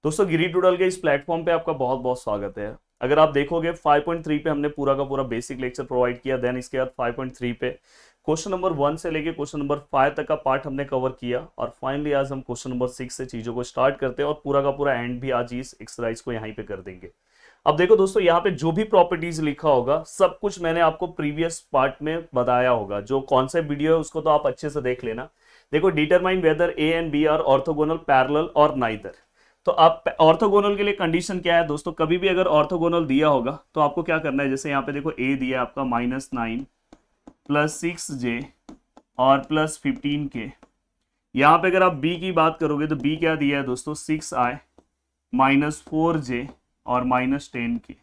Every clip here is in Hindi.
दोस्तों गिरी टूडल के इस प्लेटफॉर्म पे आपका बहुत बहुत स्वागत है। अगर आप देखोगे 5.3 पे हमने पूरा का पूरा बेसिक लेक्चर प्रोवाइड किया, देन इसके बाद 5.3 पे क्वेश्चन नंबर 1 से लेके क्वेश्चन नंबर 5 तक का पार्ट हमने कवर किया और फाइनली आज हम क्वेश्चन नंबर 6 से चीज़ों को स्टार्ट करते हैं और पूरा का पूरा एंड भी आज इस एक्सरसाइज को यहीं पे कर देंगे। अब देखो दोस्तों, यहाँ पे जो भी प्रॉपर्टीज लिखा होगा सब कुछ मैंने आपको प्रीवियस पार्ट में बताया होगा। जो कॉन्सेप्ट वीडियो है उसको तो आप अच्छे से देख लेना। देखो, determine whether A and B are orthogonal, parallel और नाइदर। तो आप ऑर्थोगोनल के लिए कंडीशन क्या है दोस्तों, कभी भी अगर ऑर्थोगोनल दिया होगा तो आपको क्या करना है, जैसे यहाँ पे देखो ए दिया है आपका -9 प्लस 6j और प्लस 15k। यहाँ पे अगर आप b की बात करोगे तो b क्या दिया है दोस्तों, 6i -4j और -10k।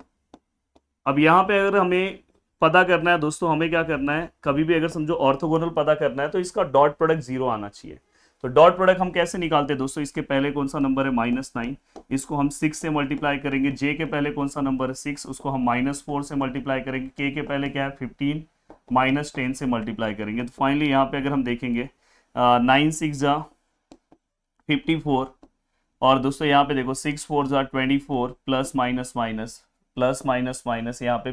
अब यहाँ पे अगर हमें पता करना है दोस्तों, हमें क्या करना है, कभी भी अगर समझो ऑर्थोगोनल पता करना है तो इसका डॉट प्रोडक्ट 0 आना चाहिए। तो डॉट प्रोडक्ट हम कैसे निकालते हैं दोस्तों, इसके पहले कौन सा नंबर है -9, इसको हम 6 से मल्टीप्लाई करेंगे। j के पहले कौन सा नंबर है 6, उसको हम -4 से मल्टीप्लाई करेंगे। k के पहले क्या है 15, -10 से मल्टीप्लाई करेंगे। तो फाइनली यहाँ पे अगर हम देखेंगे 9 6 जा 54 और दोस्तों यहाँ पे देखो 6 4 जा 24 plus minus minus plus minus minus, यहाँ पे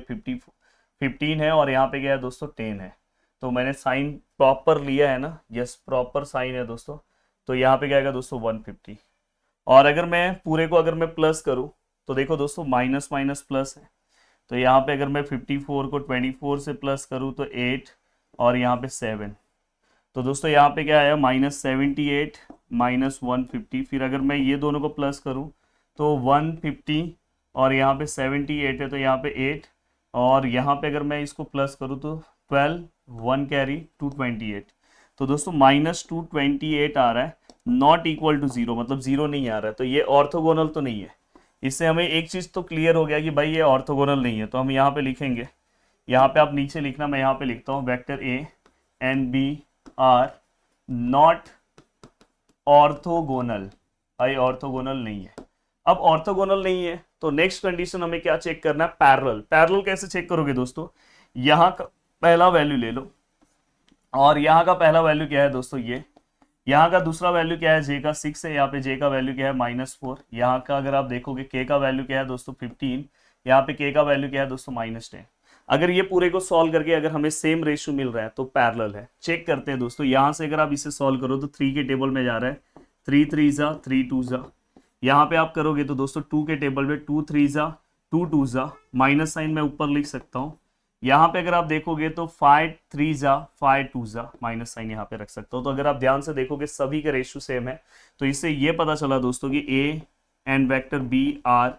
15 है और यहाँ पे क्या है दोस्तों 10 है। तो मैंने साइन प्रॉपर लिया है ना, यस प्रॉपर साइन है दोस्तों। तो यहाँ पे क्या आएगा दोस्तों 150। और अगर मैं पूरे को अगर मैं प्लस करूँ तो देखो दोस्तों माइनस माइनस प्लस है। तो यहाँ पे अगर मैं 54 को 24 से प्लस करूँ तो 8 और यहाँ पे 7। तो दोस्तों यहाँ पे क्या आया -78 -150। फिर अगर मैं ये दोनों को प्लस करूँ तो 150 और यहाँ पे 78 है तो यहाँ पे 8 और यहाँ पे अगर मैं इसको प्लस करूँ तो 12, 1 कैरी 228। तो दोस्तों -228 आ रहा है, नॉट इक्वल टू 0, मतलब 0 नहीं आ रहा है। तो ये ऑर्थोगोनल तो नहीं है। इससे हमें एक चीज़ तो क्लियर हो गया कि भाई ये ऑर्थोगोनल नहीं है। तो हम यहाँ पे लिखेंगे, यहाँ पे आप नीचे लिखना, मैं यहाँ पे लिखता हूँ vector A and B are not orthogonal. भाई ऑर्थोगोनल नहीं है। अब ऑर्थोगोनल नहीं है तो नेक्स्ट कंडीशन हमें क्या चेक करना है, पैरेलल। पैरेलल कैसे चेक करोगे दोस्तों, यहाँ का पहला वैल्यू ले लो और यहाँ का पहला वैल्यू क्या है दोस्तों, ये यहाँ का दूसरा वैल्यू क्या है, जे का 6 है, यहाँ पे जे का वैल्यू क्या है -4। यहाँ का अगर आप देखोगे के का वैल्यू क्या है दोस्तों 15, यहाँ पे के का वैल्यू क्या है दोस्तों -10। अगर ये पूरे को सॉल्व करके अगर हमें सेम रेशियो मिल रहा है तो पैरेलल है। चेक करते हैं दोस्तों, यहाँ से अगर आप इसे सॉल्व करो तो 3 के टेबल में जा रहा है, 3 3 जा 3 2 जा। यहाँ पे आप करोगे तो दोस्तों 2 के टेबल में 2 3 जा 2 2 जा, माइनस साइन मैं ऊपर लिख सकता हूँ। यहाँ पे अगर आप देखोगे तो 5 3 जा 5 2 जा, माइनस साइन यहाँ पे रख सकता हूँ। तो अगर आप ध्यान से देखोगे सभी के रेशियो सेम है। तो इससे ये पता चला दोस्तों कि A and vector B are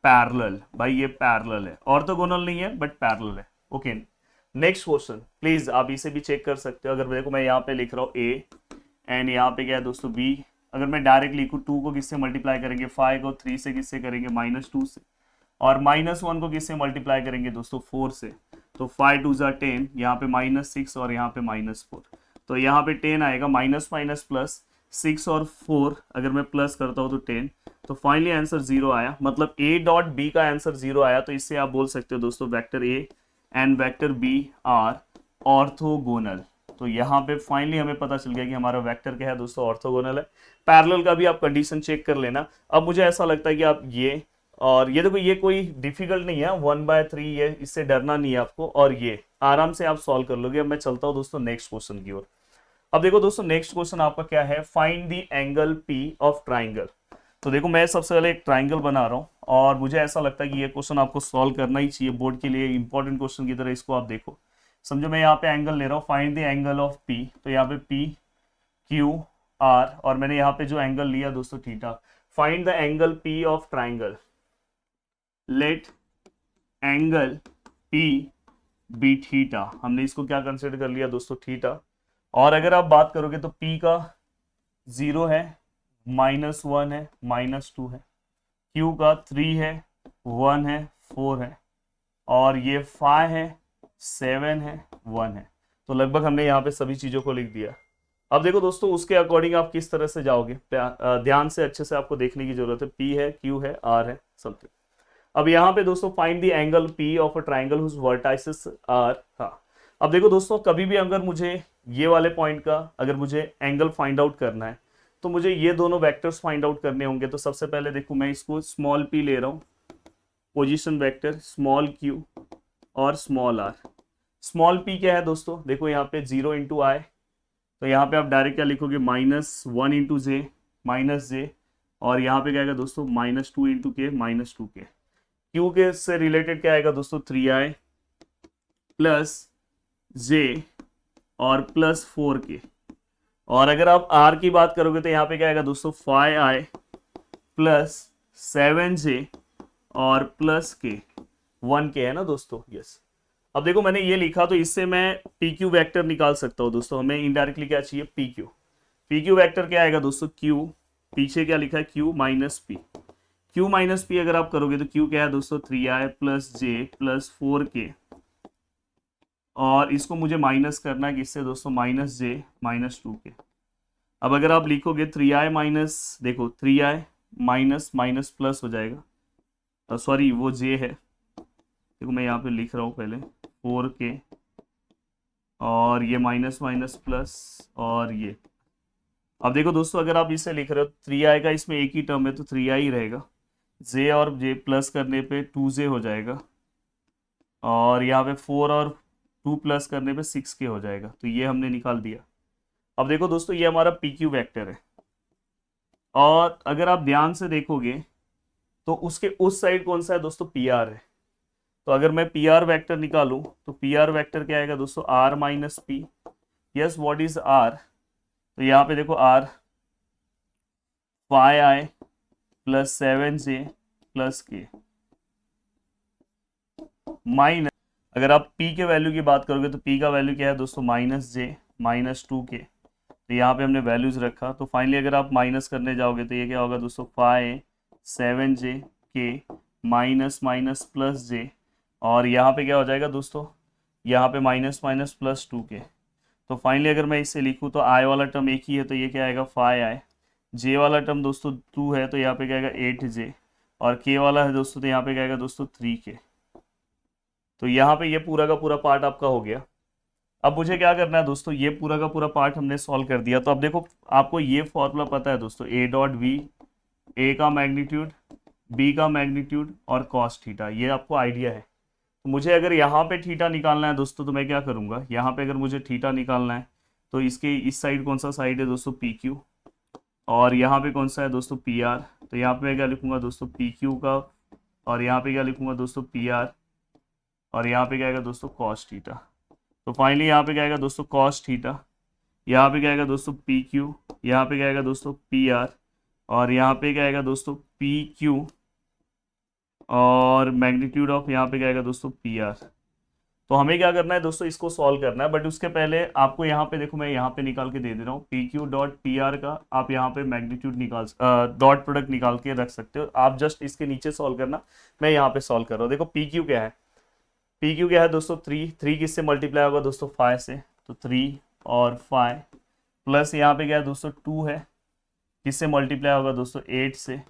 parallel. भाई ये पैरेलल है, ऑर्थोगोनल नहीं है बट पैरेलल है। ओके, नेक्स्ट क्वेश्चन प्लीज आप इसे भी चेक कर सकते हो। अगर देखो मैं यहाँ पे लिख रहा हूँ ए एंड यहाँ पे क्या है दोस्तों बी। अगर मैं डायरेक्ट लिखूँ 2 को किससे मल्टीप्लाई करेंगे, 5 को 3 से किससे करेंगे -2 से, और -1 को किससे मल्टीप्लाई करेंगे दोस्तों 4 से। तो 5 2 जा 10, यहाँ पे -6 और यहाँ पे -4। तो यहाँ पे 10 आएगा, माइनस माइनस प्लस 6 और 4 अगर मैं प्लस करता हूँ तो 10। तो फाइनली आंसर 0 आया, मतलब ए डॉट बी का आंसर 0 आया। तो इससे आप बोल सकते हो दोस्तों vector A and vector B are orthogonal. तो यहाँ पे फाइनली हमें पता चल गया कि हमारा वेक्टर क्या है दोस्तों, ऑर्थोगोनल है। पैरेलल का भी आप कंडीशन चेक कर लेना। अब मुझे ऐसा लगता है कि आप ये और ये देखो, ये कोई डिफिकल्ट नहीं है, 1/3 ये, इससे डरना नहीं है आपको और ये आराम से आप सॉल्व कर लोगे। अब मैं चलता हूँ दोस्तों नेक्स्ट क्वेश्चन की ओर। अब देखो दोस्तों नेक्स्ट क्वेश्चन आपका क्या है, find the angle P of triangle. तो देखो मैं सबसे पहले एक ट्राइंगल बना रहा हूँ और मुझे ऐसा लगता है कि ये क्वेश्चन आपको सॉल्व करना ही चाहिए, बोर्ड के लिए इंपॉर्टेंट क्वेश्चन की तरह इसको आप देखो। समझो मैं यहाँ पे एंगल ले रहा हूँ, find the angle of P. तो यहाँ पे पी क्यू आर और मैंने यहाँ पे जो एंगल लिया दोस्तों theta. Find the angle P of triangle, let angle P be theta. हमने इसको क्या कंसिडर कर लिया दोस्तों, थीटा। और अगर आप बात करोगे तो पी का 0 है, -1 है, -2 है, क्यू का 3 है, 1 है, 4 है, और ये 5 है, 7 है, 1 है। तो लगभग हमने यहाँ पे सभी चीज़ों को लिख दिया। अब देखो दोस्तों उसके अकॉर्डिंग आप किस तरह से जाओगे, ध्यान से अच्छे से आपको देखने की जरूरत है। पी है, क्यू है, आर है, समथिंग। अब यहाँ पे दोस्तों find the angle P of a triangle whose vertices are. हाँ, अब देखो दोस्तों कभी भी अगर मुझे ये वाले पॉइंट का अगर मुझे एंगल फाइंड आउट करना है तो मुझे ये दोनों वेक्टर्स फाइंड आउट करने होंगे। तो सबसे पहले देखो मैं इसको स्मॉल p ले रहा हूँ, पोजीशन वेक्टर स्मॉल q और स्मॉल r। स्मॉल p क्या है दोस्तों, देखो यहाँ पे 0 इंटू आई, तो यहाँ पे आप डायरेक्ट क्या लिखोगे -1 इंटू जे माइनस जे, और यहाँ पे क्या आएगा दोस्तों -2 इंटू के -2 के। क्यू के से रिलेटेड क्या आएगा दोस्तों 3i प्लस जे और +4k। और अगर आप r की बात करोगे तो यहाँ पे क्या आएगा दोस्तों 5i प्लस 7j और प्लस के 1k है ना दोस्तों, यस। अब देखो मैंने ये लिखा तो इससे मैं पी क्यू वैक्टर निकाल सकता हूँ दोस्तों। हमें इनडायरेक्टली क्या चाहिए P Q. P Q vector क्या आएगा दोस्तों क्यू, पीछे क्या लिखा है Q minus P. Q minus P अगर आप करोगे तो क्यू क्या है दोस्तों 3i प्लस जे प्लस 4k, और इसको मुझे माइनस करना है किससे दोस्तों -j -2k। अब अगर आप लिखोगे 3i माइनस, देखो 3i माइनस माइनस प्लस हो जाएगा, सॉरी वो j है, देखो मैं यहाँ पे लिख रहा हूँ पहले 4k, और ये माइनस माइनस प्लस और ये। अब देखो दोस्तों अगर आप इसे लिख रहे हो 3i का इसमें एक ही टर्म है तो 3i ही रहेगा, j और j प्लस करने पे 2j हो जाएगा, और यहाँ पे 4 और 2 प्लस करने पे 6k हो जाएगा। तो ये हमने निकाल दिया। अब देखो दोस्तों ये हमारा पी क्यू वैक्टर है, और अगर आप ध्यान से देखोगे तो उसके उस साइड कौन सा है दोस्तों पी आर है। तो अगर मैं पी आर वैक्टर निकालूं तो पी आर वैक्टर क्या आएगा दोस्तों R minus P. Yes, what is R, तो यहाँ पे देखो R 5i plus 7j plus k minus, अगर आप p के वैल्यू की बात करोगे तो p का वैल्यू क्या है दोस्तों -j -2k। तो यहाँ पे हमने वैल्यूज रखा, तो फाइनली अगर आप माइनस करने जाओगे तो ये क्या होगा दोस्तों 5 7j के माइनस माइनस प्लस j, और यहाँ पे क्या हो जाएगा दोस्तों यहाँ पे माइनस माइनस प्लस 2k। तो फाइनली अगर मैं इसे लिखूँ तो i वाला टर्म एक ही है तो ये क्या आएगा 5i, j वाला टर्म दोस्तों 2 है तो यहाँ पे क्या आएगा 8j, और k वाला है दोस्तों तो यहाँ पे क्या आएगा दोस्तों 3k। तो यहाँ पे ये पूरा का पूरा पार्ट आपका हो गया। अब मुझे क्या करना है दोस्तों, ये पूरा का पूरा पार्ट हमने सॉल्व कर दिया। तो अब देखो आपको ये फॉर्मूला पता है दोस्तों a डॉट वी, ए का मैग्नीट्यूड, बी का मैग्नीट्यूड और कॉस थीटा, ये आपको आइडिया है। तो मुझे अगर यहाँ पे थीटा निकालना है दोस्तों तो मैं क्या करूँगा, यहाँ पे अगर मुझे थीटा निकालना है तो इसके इस साइड कौन सा साइड है दोस्तों पी क्यू, और यहाँ पे कौन सा है दोस्तों पी आर। तो यहाँ पे मैं क्या लिखूँगा दोस्तों पी क्यू का, और यहाँ पे क्या लिखूँगा दोस्तों पी आर, और यहाँ पे क्या आएगा दोस्तों कॉस थीटा। तो फाइनली यहाँ पे क्या आएगा दोस्तों कॉस थीटा, यहाँ पे क्या आएगा दोस्तों पी क्यू, यहाँ पे क्या आएगा दोस्तों पी आर, और यहाँ पे क्या आएगा दोस्तों पी क्यू, और मैग्नीट्यूड ऑफ यहाँ पे क्या आएगा दोस्तों पी आर। तो हमें क्या करना है दोस्तों, इसको सॉल्व करना है, बट उसके पहले आपको यहाँ पे देखो मैं यहाँ पे निकाल के दे दे रहा हूँ P Q dot P are का, आप यहाँ पे मैग्नीट्यूड निकाल डॉट प्रोडक्ट निकाल के रख सकते हो। आप जस्ट इसके नीचे सॉल्व करना, मैं यहाँ पे सॉल्व कर रहा हूँ। देखो पी क्यू क्या है, पी क्यू क्या है दोस्तों 3 किससे मल्टीप्लाई होगा दोस्तों 5 से, तो 3 और 5 प्लस यहाँ पे क्या है दोस्तों 2 है, किससे मल्टीप्लाई होगा दोस्तों 8 से,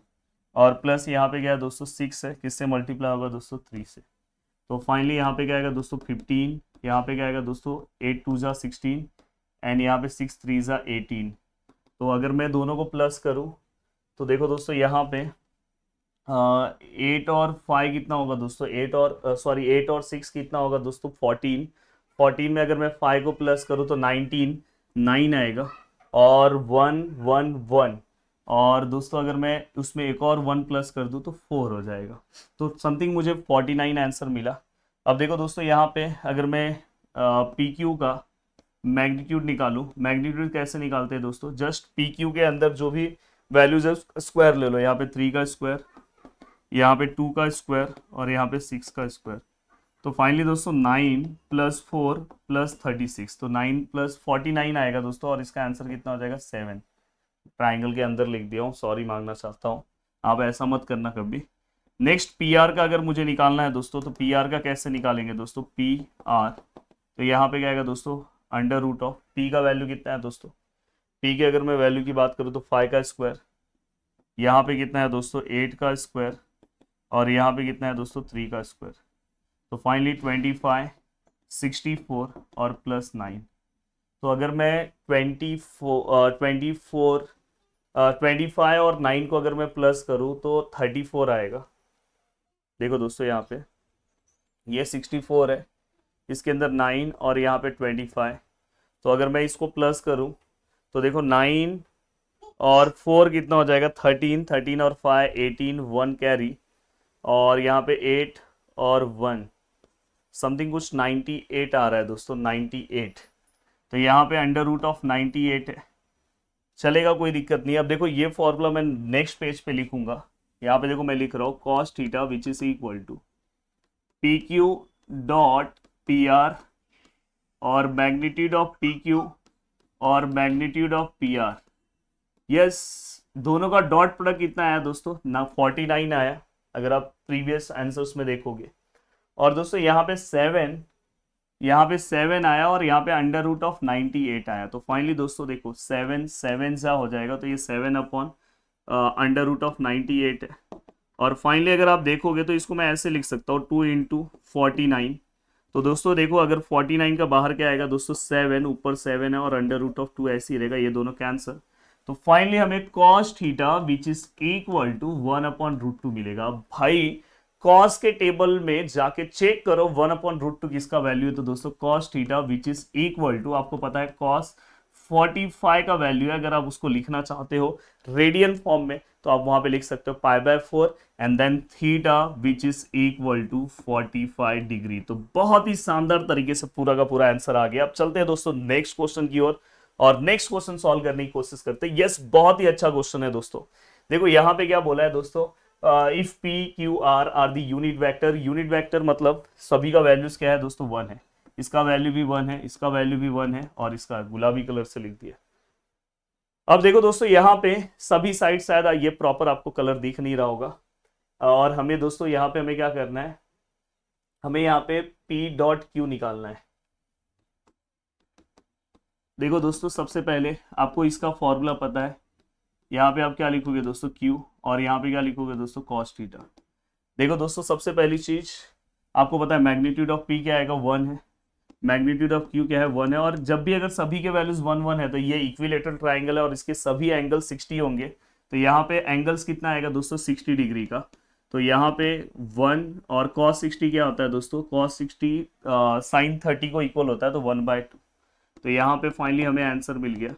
और प्लस यहाँ पे क्या है दोस्तों 6 है, किससे मल्टीप्लाई होगा दोस्तों 3 से। तो फाइनली यहाँ पे क्या आएगा दोस्तों 15, यहाँ पे क्या आएगा दोस्तों 8 2 जा 16, एंड यहाँ पे 6 3 जा 18। तो अगर मैं दोनों को प्लस करूँ तो देखो दोस्तों यहाँ पे 8 और 5 कितना होगा दोस्तों, 8 और 6 कितना होगा दोस्तों 14। 14 में अगर मैं 5 को प्लस करूँ तो 19 9 आएगा, और 1 1 1, और दोस्तों अगर मैं उसमें एक और 1 प्लस कर दूँ तो 4 हो जाएगा। तो समथिंग मुझे 49 आंसर मिला। अब देखो दोस्तों यहाँ पे अगर मैं पी क्यू का मैग्नीट्यूड निकालूं, मैग्नीट्यूड कैसे निकालते हैं दोस्तों, जस्ट पी क्यू के अंदर जो भी वैल्यूज है स्क्वायर ले लो। यहाँ पे 3 का स्क्वायर, यहाँ पे 2 का स्क्वायर, और यहाँ पे 6 का स्क्वायर। तो फाइनली दोस्तों 9 + 4 + 36, तो 9 + 49 आएगा दोस्तों, और इसका आंसर कितना हो जाएगा 7। ट्राइंगल के अंदर लिख दिया हूँ, सॉरी मांगना चाहता हूँ, आप ऐसा मत करना कभी। नेक्स्ट पी आर का अगर मुझे निकालना है दोस्तों, तो पी आर का कैसे निकालेंगे दोस्तों, पी आर, तो यहाँ पे क्या आएगा दोस्तों √ऑफ पी का वैल्यू कितना है दोस्तों, पी के अगर मैं वैल्यू की बात करूँ तो 5 का स्क्वायर, यहाँ पे कितना है दोस्तों 8 का स्क्वायर, और यहाँ पे कितना है दोस्तों 3 का स्क्वायर। तो फाइनली 25 64 और +9। तो अगर मैं 24 25 और 9 को अगर मैं प्लस करूँ तो 34 आएगा। देखो दोस्तों यहाँ पे ये 64 है, इसके अंदर 9 और यहाँ पे 25, तो अगर मैं इसको प्लस करूँ तो देखो 9 और 4 कितना हो जाएगा 13, 13 और 5 18, 1 कैरी, और यहाँ पे 8 और 1 समथिंग कुछ 98 आ रहा है दोस्तों, 98। तो यहाँ पे अंडर रूट ऑफ 98 है, चलेगा, कोई दिक्कत नहीं। अब देखो ये फॉर्मूला मैं नेक्स्ट पेज पे लिखूंगा। यहाँ पे देखो मैं लिख रहा हूँ cos theta which is equal to P Q dot P R और मैग्नीट्यूड ऑफ पी क्यू और magnitude of P R. Yes, दोनों का डॉट प्रोडक्ट कितना आया दोस्तों ना, 49 आया अगर आप प्रीवियस आंसर्स में देखोगे। और दोस्तों यहाँ पे 7 आया और यहाँ पे अंडर रूट ऑफ 98 आया। तो फाइनली दोस्तों देखो 7 7 सा हो जाएगा, तो ये 7 अपॉन अंडर रूट ऑफ 98 है। और फाइनली अगर आप देखोगे तो इसको मैं ऐसे लिख सकता हूँ 2 इंटू 49। तो दोस्तों देखो अगर 49 का बाहर क्या आएगा दोस्तों 7, ऊपर 7 है और अंडर रूट ऑफ 2 ऐसे ही रहेगा, ये दोनों कैंसर। तो फाइनली हमें cos theta which is equal to 1 upon root 2 मिलेगा। भाई कॉस के टेबल में जाके चेक करो 1 अपॉन रूट 2 किसका वैल्यू है। तो दोस्तों cos theta which is equal to, आपको पता है कॉस 45 का वैल्यू है। अगर आप उसको लिखना चाहते हो रेडियन फॉर्म में तो आप वहां पे लिख सकते हो π/4 and then theta which is equal to 45 degree. तो बहुत ही शानदार तरीके से पूरा का पूरा आंसर आ गया। अब चलते हैं दोस्तों नेक्स्ट क्वेश्चन की ओर और नेक्स्ट क्वेश्चन सॉल्व करने की कोशिश करते हैं। यस, बहुत ही अच्छा क्वेश्चन है दोस्तों। देखो यहाँ पे क्या बोला है दोस्तों, if P Q R are the unit vector. Unit vector मतलब सभी का वैल्यूज क्या है दोस्तों 1 है, इसका वैल्यू भी 1 है, इसका वैल्यू भी 1 है और इसका गुलाबी कलर से लिख दिया। अब देखो दोस्तों यहाँ पे सभी साइड शायद ये प्रॉपर आपको कलर दिख नहीं रहा होगा, और हमें दोस्तों यहाँ पे हमें क्या करना है, हमें यहाँ पे पी डॉट क्यू निकालना है। देखो दोस्तों सबसे पहले आपको इसका फॉर्मूला पता है, यहाँ पे आप क्या लिखोगे दोस्तों क्यू, और यहाँ पे क्या लिखोगे दोस्तों कॉस थीटा। देखो दोस्तों सबसे पहली चीज आपको पता है मैग्नीट्यूड ऑफ पी क्या आएगा 1 है, मैग्नीट्यूड ऑफ क्यू क्या है 1 है, और जब भी अगर सभी के वैल्यूज 1 1 है तो ये इक्विलेटरल ट्राइंगल है और इसके सभी एंगल 60 होंगे। तो यहाँ पे एंगल्स कितना आएगा दोस्तों 60 डिग्री का। तो यहाँ पे 1 और cos 60 क्या होता है दोस्तों, cos 60 sin 30 को इक्वल होता है, तो 1/2। तो यहाँ पे फाइनली हमें आंसर मिल गया।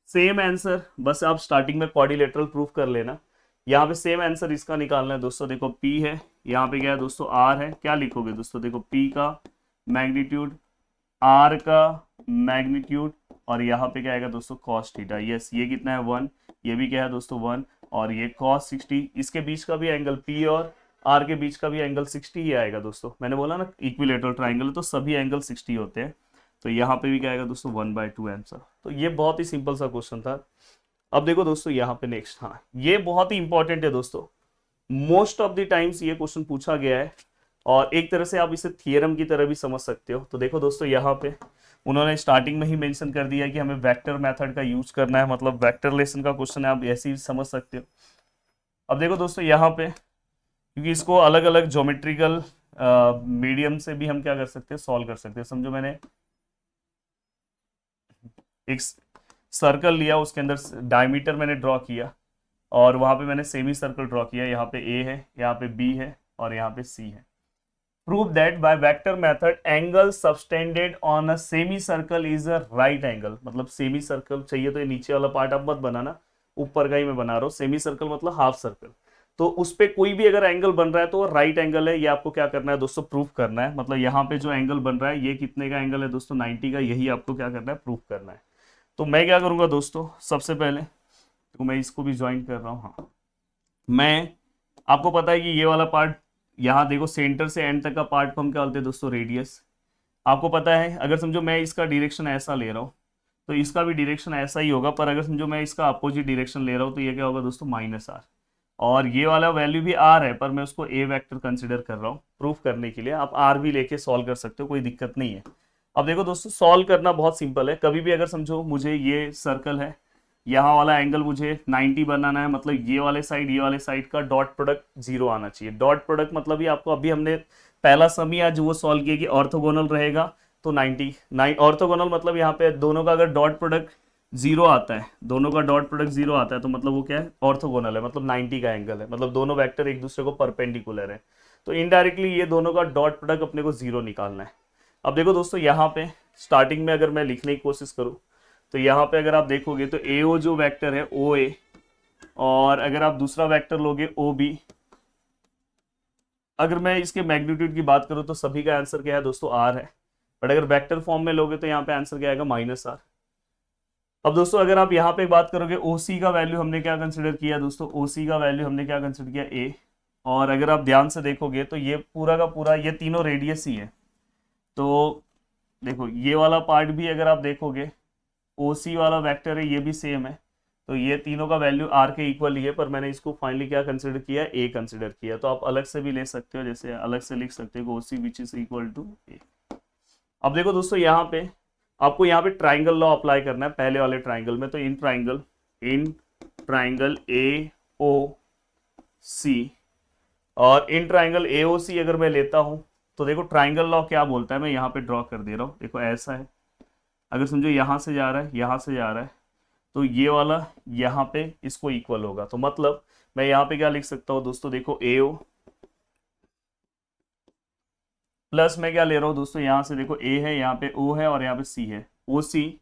सेम आंसर, बस आप स्टार्टिंग में क्वाड्रिलेटरल प्रूफ कर लेना। यहाँ पे सेम आंसर इसका निकालना है दोस्तों। देखो P है, यहाँ पे क्या है दोस्तों R है, क्या लिखोगे दोस्तों, देखो P का मैग्नीट्यूड, R का मैग्नीट्यूड, और यहाँ पे क्या आएगा दोस्तों cos थीटा। यस, ये कितना है 1, ये भी क्या है दोस्तों 1, और ये cos 60, इसके बीच का भी एंगल P और R के बीच का भी एंगल 60 ही आएगा दोस्तों। मैंने बोला ना इक्विलेटरल ट्राइंगल है तो सभी एंगल 60 होते हैं। तो यहाँ पे भी क्या आएगा दोस्तों 1/2 आंसर। तो ये बहुत ही सिंपल सा क्वेश्चन था। अब देखो दोस्तों यहाँ पे नेक्स्ट, हाँ ये बहुत ही इंपॉर्टेंट है दोस्तों, मोस्ट ऑफ द टाइम्स ये क्वेश्चन पूछा गया है और एक तरह से आप इसे थियरम की तरह भी समझ सकते हो। तो देखो दोस्तों यहाँ पे उन्होंने स्टार्टिंग में ही मेंशन कर दिया कि हमें वेक्टर मेथड का यूज करना है, मतलब वेक्टर रिलेशन का क्वेश्चन है, आप ऐसे ही समझ सकते हो। अब देखो दोस्तों यहाँ पे क्योंकि इसको अलग अलग ज्योमेट्रिकल मीडियम से भी हम क्या कर सकते हैं, सॉल्व कर सकते हैं। समझो मैंने एक सर्कल लिया, उसके अंदर डायमीटर मैंने ड्रॉ किया और वहां पे मैंने सेमी सर्कल ड्रॉ किया। यहाँ पे ए है, यहाँ पे बी है और यहाँ पे सी है। Prove that by vector method angle subtended on a semi circle is a right angle. मतलब सेमी सर्कल चाहिए तो ये नीचे वाला पार्ट आप मत बनाना, ऊपर का ही मैं बना रहा हूँ। सेमी सर्कल मतलब हाफ सर्कल, तो उस पर कोई भी अगर एंगल बन रहा है तो राइट एंगल है। ये आपको क्या करना है दोस्तों, प्रूफ करना है। मतलब यहाँ पे जो एंगल बन रहा है ये कितने का एंगल है दोस्तों, 90 का। यही आपको क्या करना है, प्रूफ करना है। तो मैं क्या करूंगा दोस्तों, सबसे पहले तो मैं इसको भी ज्वाइन कर रहा हूँ। हाँ, मैं आपको पता है कि ये वाला पार्ट यहाँ देखो सेंटर से एंड तक का पार्ट को हम क्या बोलते हैं दोस्तों, रेडियस। आपको पता है अगर समझो मैं इसका डायरेक्शन ऐसा ले रहा हूँ तो इसका भी डायरेक्शन ऐसा ही होगा, पर अगर समझो मैं इसका अपोजिट डायरेक्शन ले रहा हूँ तो ये क्या होगा दोस्तों, -r। और ये वाला वैल्यू भी r है, पर मैं उसको a वेक्टर कंसिडर कर रहा हूँ प्रूफ करने के लिए। आप r भी लेके सॉल्व कर सकते हो, कोई दिक्कत नहीं है। अब देखो दोस्तों सॉल्व करना बहुत सिंपल है। कभी भी अगर समझो मुझे ये सर्कल है, यहाँ वाला एंगल मुझे 90 बनाना है, मतलब ये वाले साइड का डॉट प्रोडक्ट 0 आना चाहिए। डॉट प्रोडक्ट मतलब ये आपको अभी हमने पहला सम ही आज वो सॉल्व किया कि ऑर्थोगोनल रहेगा तो 90 ऑर्थोगोनल मतलब यहाँ पे दोनों का अगर डॉट प्रोडक्ट जीरो आता है, दोनों का डॉट प्रोडक्ट जीरो आता है, तो मतलब वो क्या है, ऑर्थोगोनल है, मतलब 90 का एंगल है, मतलब दोनों वेक्टर एक दूसरे को परपेंडिकुलर है। तो इनडायरेक्टली ये दोनों का डॉट प्रोडक्ट अपने को जीरो निकालना है। अब देखो दोस्तों, यहाँ पे स्टार्टिंग में अगर मैं लिखने की कोशिश करूँ तो यहाँ पे अगर आप देखोगे तो AO जो वेक्टर है OA, और अगर आप दूसरा वेक्टर लोगे OB, अगर मैं इसके मैग्नीट्यूड की बात करूँ तो सभी का आंसर क्या है दोस्तों, R है। बट अगर वेक्टर फॉर्म में लोगे तो यहाँ पे आंसर क्या आएगा, -R। अब दोस्तों अगर आप यहाँ पे बात करोगे, OC का वैल्यू हमने क्या कंसिडर किया दोस्तों, OC का वैल्यू हमने क्या कंसिडर किया, A। और अगर आप ध्यान से देखोगे तो ये पूरा का पूरा ये तीनों रेडियस ही है। तो देखो ये वाला पार्ट भी अगर आप देखोगे, OC वाला वेक्टर है, ये भी सेम है। तो ये तीनों का वैल्यू R के इक्वल ही है, पर मैंने इसको फाइनली क्या कंसिडर किया, A कंसिडर किया। तो आप अलग से भी ले सकते हो, जैसे अलग से लिख सकते हो OC which is equal to A। अब देखो दोस्तों, यहाँ पे आपको यहाँ पे ट्राइंगल लॉ अप्लाई करना है पहले वाले ट्राइंगल में। तो इन ट्राइंगल AOC, और इन ट्राइंगल AOC अगर मैं लेता हूं तो देखो ट्राइंगल लॉ क्या बोलता है, मैं यहाँ पे ड्रॉ कर दे रहा हूँ। देखो ऐसा है, अगर समझो यहाँ से जा रहा है, यहाँ से जा रहा है, तो ये वाला यहाँ पे इसको इक्वल होगा। तो मतलब मैं यहाँ पे क्या लिख सकता हूँ दोस्तों, देखो AO प्लस मैं क्या ले रहा हूँ दोस्तों, यहाँ से देखो A है, यहाँ पे O है, और यहाँ पे C है, OC।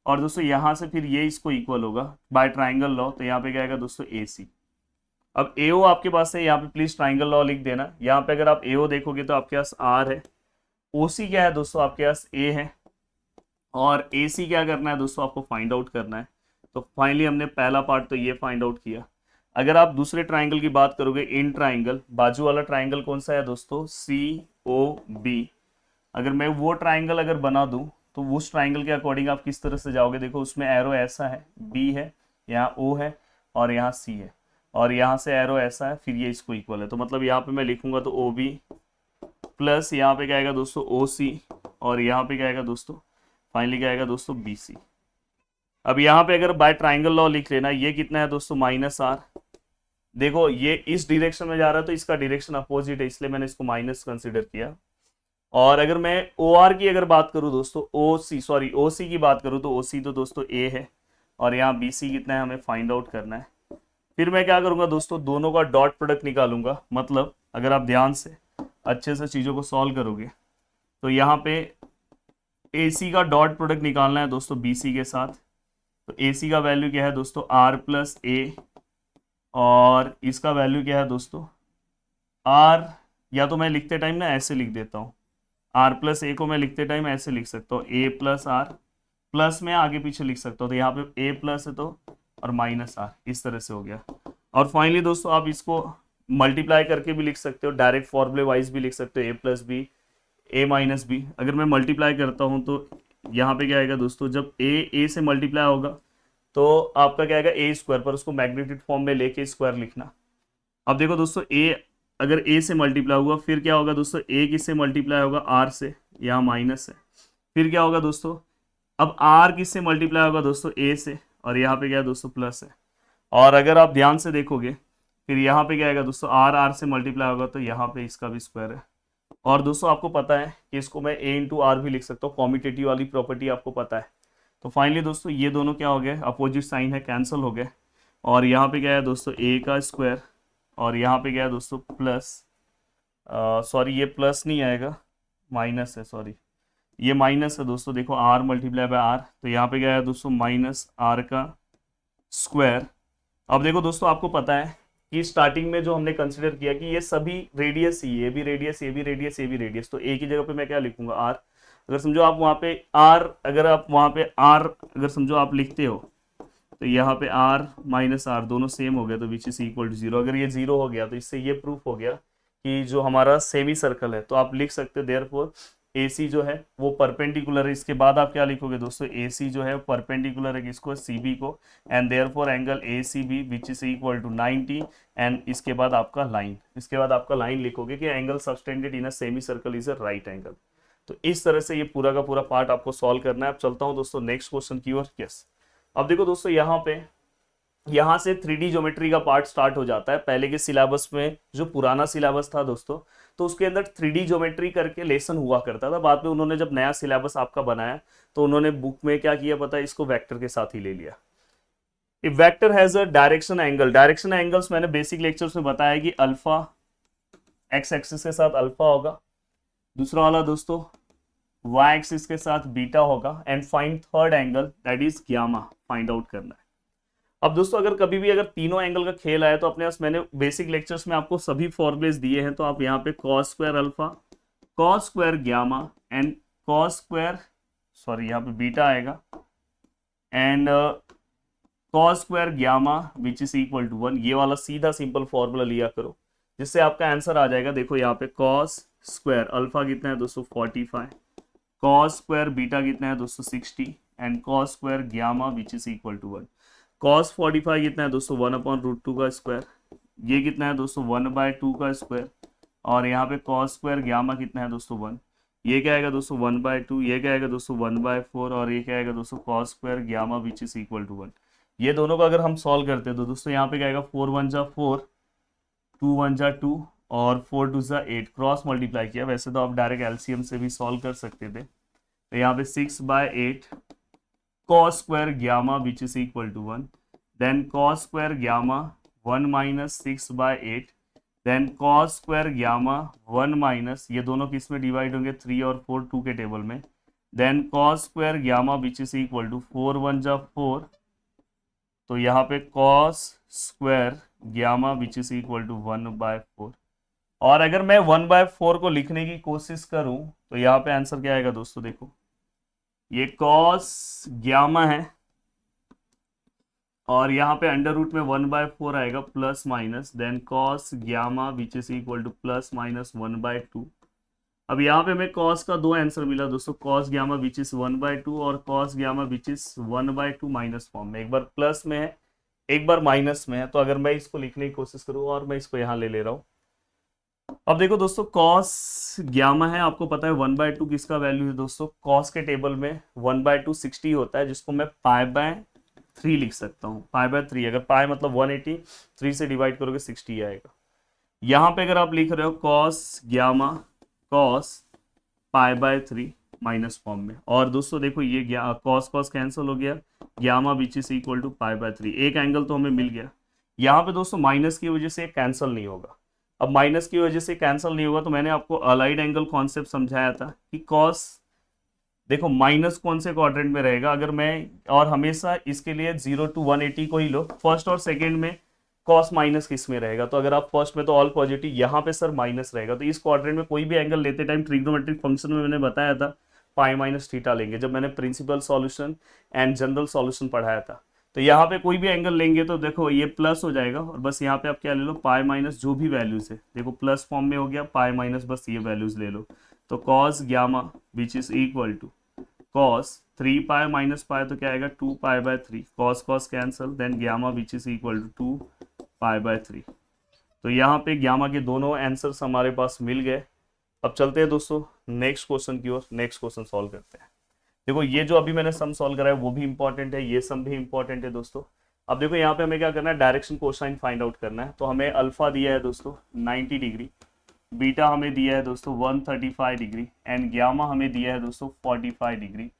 और दोस्तों यहाँ से फिर ये इसको इक्वल होगा बाय ट्राइंगल लॉ, तो यहाँ पे क्या आएगा दोस्तों, AC। अब AO आपके पास है, यहाँ पे प्लीज ट्राइंगल लॉ लिख देना। यहाँ पे अगर आप AO देखोगे तो आपके पास R है, OC क्या है दोस्तों, आपके पास A है, और AC क्या करना है दोस्तों, आपको फाइंड आउट करना है। तो फाइनली हमने पहला पार्ट तो ये फाइंड आउट किया। अगर आप दूसरे ट्राइंगल की बात करोगे, इन ट्राइंगल बाजू वाला ट्राइंगल कौन सा है दोस्तों, COB। अगर मैं वो ट्राइंगल अगर बना दूं तो उस ट्राइंगल के अकॉर्डिंग आप किस तरह से जाओगे, देखो उसमें एरो ऐसा है, B है, यहाँ O है, और यहाँ C है, और यहाँ से एरो ऐसा है, फिर ये इसको इक्वल है। तो मतलब यहाँ पे मैं लिखूंगा तो OB प्लस यहाँ पे क्या आएगा दोस्तों, OC, और यहाँ पे क्या आएगा दोस्तों, फाइनली क्या आएगा दोस्तों, BC। अब यहाँ पे अगर बाय ट्राइंगल लॉ लिख लेना, ये कितना है दोस्तों, -R। देखो ये इस डायरेक्शन में जा रहा है तो इसका डायरेक्शन अपोजिट है, इसलिए मैंने इसको माइनस कंसिडर किया। और अगर मैं OR की अगर बात करूं दोस्तों, OC की बात करूं तो OC तो दोस्तों A है, और यहाँ BC कितना है हमें फाइंड आउट करना है। फिर मैं क्या करूंगा दोस्तों, दोनों का डॉट प्रोडक्ट निकालूंगा। मतलब अगर आप ध्यान से अच्छे से चीज़ों को सॉल्व करोगे तो यहाँ पे AC का डॉट प्रोडक्ट निकालना है दोस्तों BC के साथ। तो AC का वैल्यू क्या है दोस्तों, R प्लस A, और इसका वैल्यू क्या है दोस्तों, R, या तो मैं लिखते टाइम ना ऐसे लिख देता हूँ, R प्लस A को मैं लिखते टाइम ऐसे लिख सकता हूँ, A प्लस R, प्लस में आगे पीछे लिख सकता हूँ, तो यहाँ पे A प्लस है तो, और -R, इस तरह से हो गया। और फाइनली दोस्तों आप इसको मल्टीप्लाई करके भी लिख सकते हो, डायरेक्ट फॉर्मूले वाइज भी लिख सकते हो, A plus B, A minus B. अगर मैं मल्टीप्लाई करता हूँ तो यहाँ पे क्या आएगा दोस्तों, जब A से मल्टीप्लाई होगा तो आपका क्या आएगा, A स्क्वायर, पर उसको मैग्नीट्यूड फॉर्म में लेके स्क्वायर लिखना। अब देखो दोस्तों, A अगर A से मल्टीप्लाई हुआ, फिर क्या होगा दोस्तों, A किससे मल्टीप्लाई होगा, R से, यहाँ माइनस है। फिर क्या होगा दोस्तों, अब R किससे मल्टीप्लाई होगा दोस्तों, A से, और यहाँ पे क्या है दोस्तों, प्लस है। और अगर आप ध्यान से देखोगे फिर यहाँ पे क्या आएगा दोस्तों, R से मल्टीप्लाई होगा, तो यहाँ पे इसका भी स्क्वायर है। और दोस्तों आपको पता है कि इसको मैं A इंटू R भी लिख सकता हूँ, कॉम्यूटेटिव वाली प्रॉपर्टी आपको पता है। तो फाइनली दोस्तों ये दोनों क्या हो गए, अपोजिट साइन है, कैंसिल हो गए। और यहाँ पे क्या है दोस्तों, A का स्क्वायर, और यहाँ पे क्या है दोस्तों, प्लस, सॉरी ये प्लस नहीं आएगा, माइनस है, सॉरी ये माइनस है दोस्तों। देखो R मल्टीप्लाई बाय R, तो यहाँ पे क्या है दोस्तों, -R का स्क्वायर। अब देखो दोस्तों आपको पता है कि स्टार्टिंग में जो हमने कंसिडर किया कि ये सभी रेडियस ही, ये भी रेडियस, ये भी रेडियस, ये भी रेडियस, तो A की जगह पे मैं क्या लिखूंगा, R। अगर समझो आप वहाँ पे R, अगर आप वहाँ पे R अगर समझो आप लिखते हो तो यहाँ पे R -R दोनों सेम हो गया, तो विच इज इक्वल टू 0। अगर ये 0 हो गया तो इससे ये प्रूफ हो गया कि जो हमारा सेमी सर्कल है, तो आप लिख सकते हो देयरफॉर AC जो है वो परपेंडिकुलर है। इसके बाद आप क्या लिखोगे दोस्तों, AC जो है परपेंडिकुलर है किसको, CB को, and therefore angle ACB which is equal to 90। And इसके बाद आपका लाइन, इसके बाद आपका लाइन लिखोगे कि angle subtended in a semi circle is a right angle. तो इस तरह से ये पूरा का पूरा पार्ट आपको सॉल्व करना है। अब चलता हूँ दोस्तों नेक्स्ट क्वेश्चन की ओर। यस, अब देखो दोस्तों यहाँ पे यहाँ से 3D ज्योमेट्री का पार्ट स्टार्ट हो जाता है। पहले के सिलेबस में जो पुराना सिलेबस था दोस्तों, तो उसके अंदर 3D ज्योमेट्री करके लेसन हुआ करता था। बाद में उन्होंने जब नया सिलेबस आपका बनाया तो उन्होंने बुक में क्या किया पता है, इसको वेक्टर के साथ ही ले लिया। If vector has a direction angle, direction angles मैंने बेसिक लेक्चर्स में बताया कि अल्फा एक्स एक्सिस के साथ अल्फा होगा, दूसरा वाला दोस्तों वाई एक्सिस के साथ बीटा होगा, and find third angle that is gamma, find out करना है। अब दोस्तों अगर कभी भी अगर तीनों एंगल का खेल आया तो अपने पास, मैंने बेसिक लेक्चर्स में आपको सभी फॉर्मुलेज दिए हैं, तो आप यहाँ पे cos square alpha, cos square gamma and cos square, sorry यहाँ पे बीटा आएगा, and cos square gamma which is equal to 1, ये वाला सीधा सिंपल फॉर्मूला लिया करो जिससे आपका आंसर आ जाएगा। देखो यहाँ पे कॉस स्क्वायर अल्फा कितना है दोस्तों 45, कॉस स्क्वायर बीटा कितना है दोस्तों 60, and cos square gamma which is equal to 1। Cos 45 कितना है दोस्तों 1/√2 का स्क्वायर, ये कितना है दोस्तों 1/2 का स्क्वायर, और यहाँ पे कॉस स्क्वायर गामा कितना है दोस्तों 1, ये क्या आएगा दोस्तों 1/2, ये क्या आएगा दोस्तों 1/4, और ये क्या आएगा दोस्तों cos square gamma which is equal to 1। ये दोनों को अगर हम सॉल्व करते हैं तो दोस्तों यहाँ पे क्या आएगा 4 1 जा 4, 2 1 जा 2 और 4 2 जा 8, क्रॉस मल्टीप्लाई किया। वैसे तो आप डायरेक्ट एलसीएम से भी सॉल्व कर सकते थे। तो यहाँ पे 6/8 cos square gamma which is equal to 1, then cos square gamma 1 minus 6/8, then cos square gamma 1 minus, ये दोनों किस में डिवाइड होंगे 3 और 4 2 के टेबल में, then cos square gamma which is equal to 4 1 जा 4, तो यहाँ पे cos square gamma which is equal to 1/4। और अगर मैं 1/4 को लिखने की कोशिश करूं तो यहाँ पे आंसर क्या आएगा दोस्तों, देखो ये cos गामा है और यहाँ पे अंडर रूट में 1/4 आएगा plus minus, then cos gamma which is equal to plus minus 1/2। अब यहाँ पे मैं cos का दो आंसर मिला दोस्तों, cos गामा विच इज 1/2 और cos gamma which is 1/2 minus form में, एक बार प्लस में है एक बार माइनस में है। तो अगर मैं इसको लिखने की कोशिश करूँ और मैं इसको यहाँ ले रहा हूँ, अब देखो दोस्तों cos गामा है, आपको पता है 1/2 किसका वैल्यू है दोस्तों, cos के टेबल में 1/2 60 होता है, जिसको मैं π/3 लिख सकता हूँ। π/3 अगर पाई मतलब 180, 3 से डिवाइड करोगे 60 आएगा। यहाँ पे अगर आप लिख रहे हो cos gamma cos π/3 minus form में, और दोस्तों देखो ये cos कैंसिल हो गया, gamma which is equal to π/3, एक एंगल तो हमें मिल गया। यहाँ पे दोस्तों माइनस की वजह से कैंसिल नहीं होगा। अब माइनस की वजह से कैंसिल नहीं होगा तो मैंने आपको अलाइड एंगल कॉन्सेप्ट समझाया था कि कॉस, देखो माइनस कौन से क्वाड्रेंट में रहेगा, अगर मैं, और हमेशा इसके लिए 0 to 180 को ही लो, फर्स्ट और सेकंड में कॉस माइनस किस में रहेगा, तो अगर आप फर्स्ट में तो ऑल पॉजिटिव, यहाँ पे सर माइनस रहेगा। तो इस क्वाड्रेंट में कोई भी एंगल लेते टाइम ट्रिग्नोमेट्रिक फंक्शन में मैंने बताया था पाई माइनस थीटा लेंगे, जब मैंने principal solution and general solution पढ़ाया था। तो यहाँ पे कोई भी एंगल लेंगे तो देखो ये प्लस हो जाएगा, और बस यहाँ पे आप क्या ले लो पाई माइनस जो भी वैल्यूज है, देखो प्लस फॉर्म में हो गया, पाई माइनस बस ये वैल्यूज ले लो। तो cos gamma which is equal to cos 3 pi minus pi, तो क्या आएगा 2 π/3, cos cos cancel, then gamma which is equal to 2 π/3। तो यहाँ पे गामा के दोनों आंसर्स हमारे पास मिल गए। अब चलते हैं दोस्तों नेक्स्ट क्वेश्चन की ओर, नेक्स्ट क्वेश्चन सॉल्व करते हैं। देखो ये जो अभी मैंने सम सॉल्व करा है वो भी इंपॉर्टेंट है, ये सम भी इंपॉर्टेंट है दोस्तों। अब देखो यहाँ पे हमें क्या करना है, डायरेक्शन कोसाइन फाइंड आउट करना है। तो हमें अल्फा दिया है दोस्तों 90 डिग्री, बीटा हमें दिया है दोस्तों 135 डिग्री, एंड गामा हमें दिया है दोस्तों 45 डिग्री।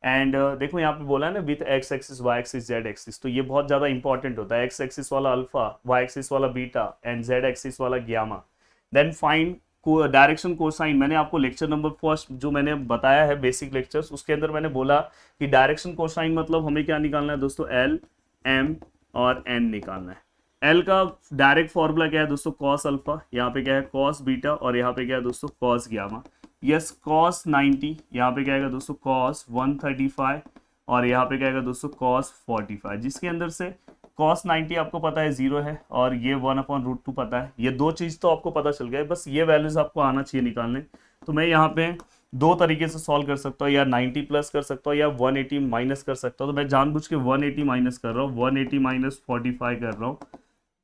एंड देखो यहाँ पे बोला है ना with X axis Y axis Z axis, तो ये बहुत ज़्यादा इंपॉर्टेंट होता है। एक्स एक्सिस वाला अल्फा, वाई एक्सिस वाला बीटा एंड जेड एक्सिस वाला gamma. Then find direction cosine, मैंने आपको लेक्चर नंबर फर्स्ट जो मैंने बताया है बेसिक लेक्चर्स, उसके अंदर मैंने बोला कि डायरेक्शन कोसाइन मतलब हमें क्या निकालना है दोस्तों, एल एम और एन निकालना है। एल का डायरेक्ट फॉर्मूला क्या है दोस्तों, कॉस अल्फा, यहाँ पे क्या है कॉस बीटा, और यहाँ पे क्या है दोस्तों कॉस गामा। यस कॉस 90, यहाँ पे क्या आएगा दोस्तों कॉस 135, और यहाँ पे क्या आएगा दोस्तों कॉस 45, जिसके अंदर से cos 90 आपको पता है 0 है, और ये 1/√2 पता है। ये दो चीज़ तो आपको पता चल गया, बस ये वैल्यूज आपको आना चाहिए निकालने। तो मैं यहाँ पे दो तरीके से सॉल्व कर सकता हूँ, या 90 प्लस कर सकता हूँ या 180 माइनस कर सकता हूँ। तो मैं जानबूझ के 180 माइनस कर रहा हूँ, 180 माइनस 45 कर रहा हूँ।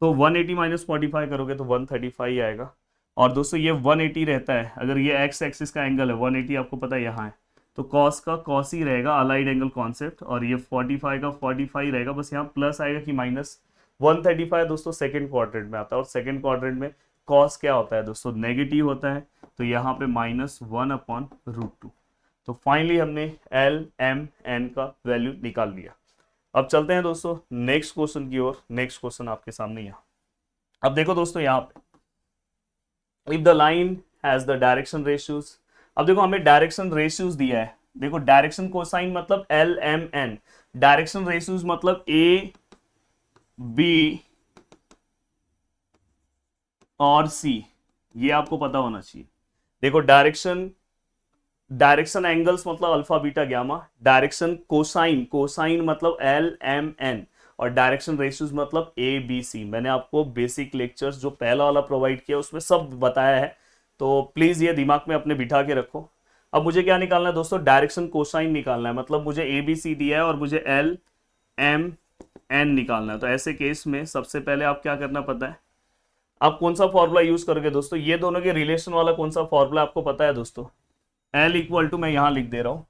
तो 180 माइनस 45 करोगे तो 135 आएगा। और दोस्तों ये 180 रहता है, अगर ये एक्स एक्सिस का एंगल है 180 आपको पता है यहाँ है, तो कॉस का कॉस ही रहेगा, अलाइड एंगल कॉन्सेप्ट, और ये 45 का 45 रहेगा। बस यहाँ प्लस आएगा कि माइनस, 135 दोस्तों सेकंड क्वाड्रेंट में आता है, और सेकंड क्वाड्रेंट में कॉस क्या होता है दोस्तों, नेगेटिव होता है, तो यहाँ पे -1/√2। तो फाइनली हमने एल एम एन का वैल्यू निकाल लिया। अब चलते हैं दोस्तों नेक्स्ट क्वेश्चन की ओर। नेक्स्ट क्वेश्चन आपके सामने यहाँ, अब देखो दोस्तों यहाँ पे, if the line has the direction ratios, अब देखो हमें डायरेक्शन रेशियोज दिया है, देखो डायरेक्शन कोसाइन मतलब L M N, direction ratios मतलब ए बी और सी, ये आपको पता होना चाहिए। देखो डायरेक्शन एंगल्स मतलब alpha beta gamma, direction cosine, cosine मतलब एल एम एन, और डायरेक्शन रेशियोज मतलब ए बी सी। मैंने आपको बेसिक लेक्चर्स जो पहला वाला प्रोवाइड किया उसमें सब बताया है, तो प्लीज ये दिमाग में अपने बिठा के रखो। अब मुझे क्या निकालना है दोस्तों, डायरेक्शन कोसाइन निकालना है, मतलब मुझे ए बी सी दिया है और मुझे एल एम एन निकालना है। तो ऐसे केस में सबसे पहले आप क्या करना पता है, आप कौन सा फॉर्मूला यूज करोगे दोस्तों, ये दोनों के रिलेशन वाला कौन सा फॉर्मूला आपको पता है दोस्तों, L इक्वल टू, मैं यहां लिख दे रहा हूं,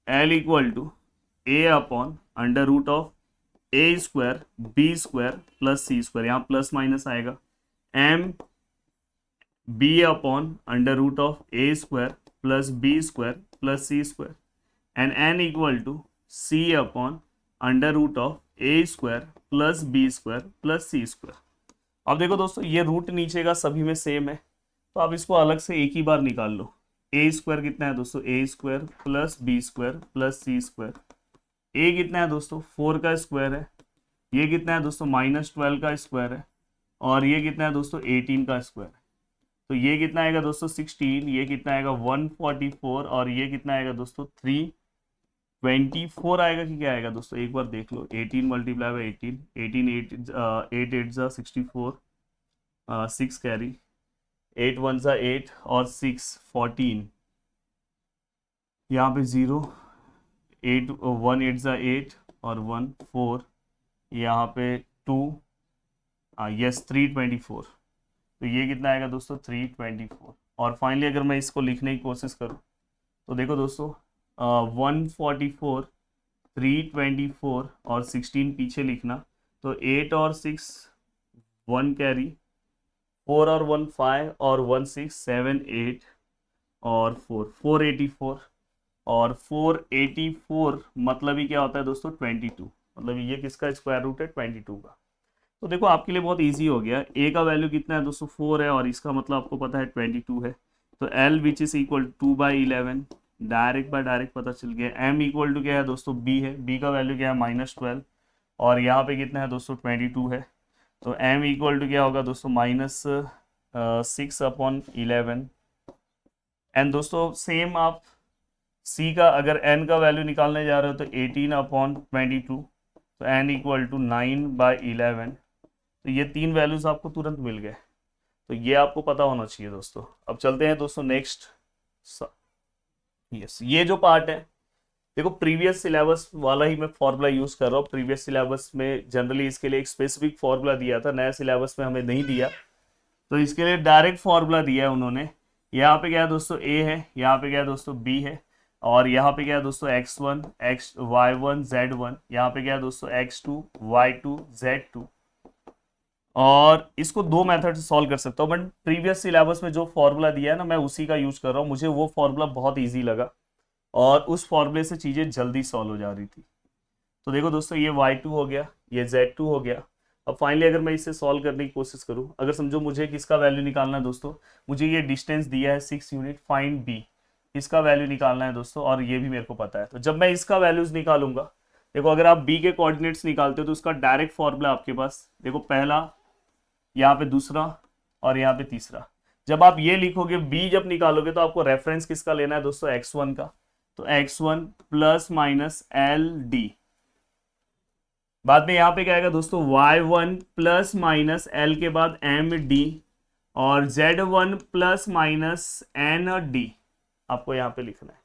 L equal to A/√A² B² plus C², यहां प्लस माइनस आएगा, M B/√A² plus B² plus C² and N equal to C/√A² plus B² plus C²। अब देखो दोस्तों ये रूट नीचे का सभी में सेम है, तो आप इसको अलग से एक ही बार निकाल लो। A² कितना है दोस्तों, A² plus B² plus C²। A कितना है दोस्तों, 4 का स्क्वायर है, ये कितना है दोस्तों -12 का स्क्वायर है, और ये कितना है दोस्तों 18 का स्क्वायर है। तो ये कितना आएगा दोस्तों 16, ये कितना आएगा 144, और ये कितना आएगा दोस्तों 324 आएगा कि क्या आएगा दोस्तों, एक बार देख लो। 18 मल्टीप्लाई बाई 18, 8 8 जा 64, 6 कैरी, 8 1 जा 8 और 6 14, यहाँ पे 0, 8 1 8 जा 8 और 1 4, यहाँ पे 2, यस 324। तो ये कितना आएगा दोस्तों 324। और फाइनली अगर मैं इसको लिखने की कोशिश करूँ तो देखो दोस्तों 144, 324 और 16 पीछे लिखना, तो 8 और 6 1 कैरी, 4 और 1 5 और 1 6 7 8 और 4 484, और 484 मतलब ही क्या होता है दोस्तों 22, मतलब ये किसका स्क्वायर रूट है 22 का। तो देखो आपके लिए बहुत इजी हो गया, ए का वैल्यू कितना है दोस्तों 4 है, और इसका मतलब आपको पता है 22 है, तो L which is equal 2/11, direct by direct पता चल गया। M इक्वल टू क्या है दोस्तों B है, B का वैल्यू क्या है -12, और यहाँ पे कितना है दोस्तों 22 है, तो M इक्वल टू क्या होगा दोस्तों -6/11। एंड दोस्तों सेम आप C का अगर N का वैल्यू निकालने जा रहे हो तो 18/22, तो N इक्वल टू 9/11। तो ये तीन वैल्यूज आपको तुरंत मिल गए, तो ये आपको पता होना चाहिए दोस्तों। अब चलते हैं दोस्तों नेक्स्ट। यस, ये जो पार्ट है देखो प्रीवियस सिलेबस वाला ही मैं फॉर्मूला यूज कर रहा हूँ। प्रीवियस सिलेबस में जनरली इसके लिए एक स्पेसिफिक फॉर्मूला दिया था, नया सिलेबस में हमें नहीं दिया, तो इसके लिए डायरेक्ट फॉर्मूला दिया है उन्होंने। यहाँ पे क्या है दोस्तों A है, यहाँ पे क्या है दोस्तों B है, और यहाँ पे क्या है दोस्तों x1 y1 z1, यहाँ पे क्या है दोस्तों x2 y2 z2। और इसको दो मेथड से सॉल्व कर सकता हूँ, बट प्रीवियस सिलेबस में जो फॉर्मूला दिया है ना मैं उसी का यूज कर रहा हूँ, मुझे वो फॉर्मूला बहुत ईजी लगा और उस फॉर्मूले से चीज़ें जल्दी सॉल्व हो जा रही थी। तो देखो दोस्तों ये y2 हो गया, ये z2 हो गया। अब फाइनली अगर मैं इसे सॉल्व करने की कोशिश करूँ, अगर समझो मुझे किसका वैल्यू निकालना है दोस्तों, मुझे ये डिस्टेंस दिया है 6 यूनिट, फाइंड b, इसका वैल्यू निकालना है दोस्तों, और ये भी मेरे को पता है। तो जब मैं इसका वैल्यूज निकालूंगा, देखो अगर आप b के कोऑर्डिनेट्स निकालते हो तो उसका डायरेक्ट फॉर्मूला आपके पास, देखो पहला, यहाँ पे दूसरा और यहाँ पे तीसरा। जब आप ये लिखोगे b जब निकालोगे तो आपको रेफरेंस किसका लेना है दोस्तों x1 का, तो x1 plus minus L D. बाद में यहाँ पे क्या आएगा दोस्तों y1 प्लस माइनस एल के बाद एम डी, और z1 plus minus N D आपको यहाँ पे लिखना है।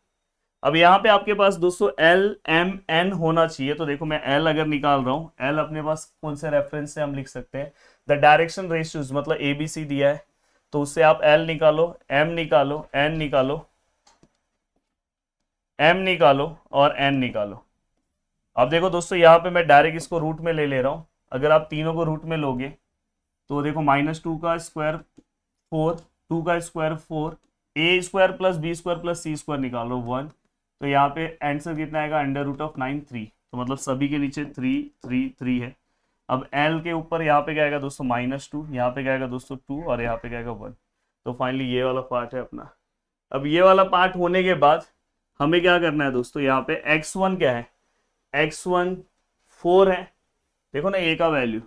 अब यहाँ पे आपके पास दोस्तों एल एम एन होना चाहिए, तो देखो मैं एल अगर निकाल रहा हूँ, एल अपने पास कौन से रेफरेंस से हम लिख सकते हैं, द डायरेक्शन रेशियोज मतलब ए बी सी दिया है, तो उससे आप एल निकालो, एम निकालो, एन निकालो, एम निकालो और एन निकालो। अब देखो दोस्तों यहाँ पे मैं डायरेक्ट इसको रूट में ले रहा हूँ, अगर आप तीनों को रूट में लोगे तो देखो -2 का स्क्वायर 4, 2 का square 4, A square plus B square plus C square निकालो 1, तो यहाँ पे आंसर कितना आएगा √9 3, तो मतलब सभी के नीचे 3 3 3 है। अब एल के ऊपर यहाँ पे क्या आएगा दोस्तों -2, यहाँ पे क्या आएगा दोस्तों 2 और यहाँ पे क्या आएगा 1। तो फाइनली ये वाला पार्ट है अपना। अब ये वाला पार्ट होने के बाद हमें क्या करना है दोस्तों, यहाँ पे x1 क्या है, x1 4 है, देखो ना a का वैल्यू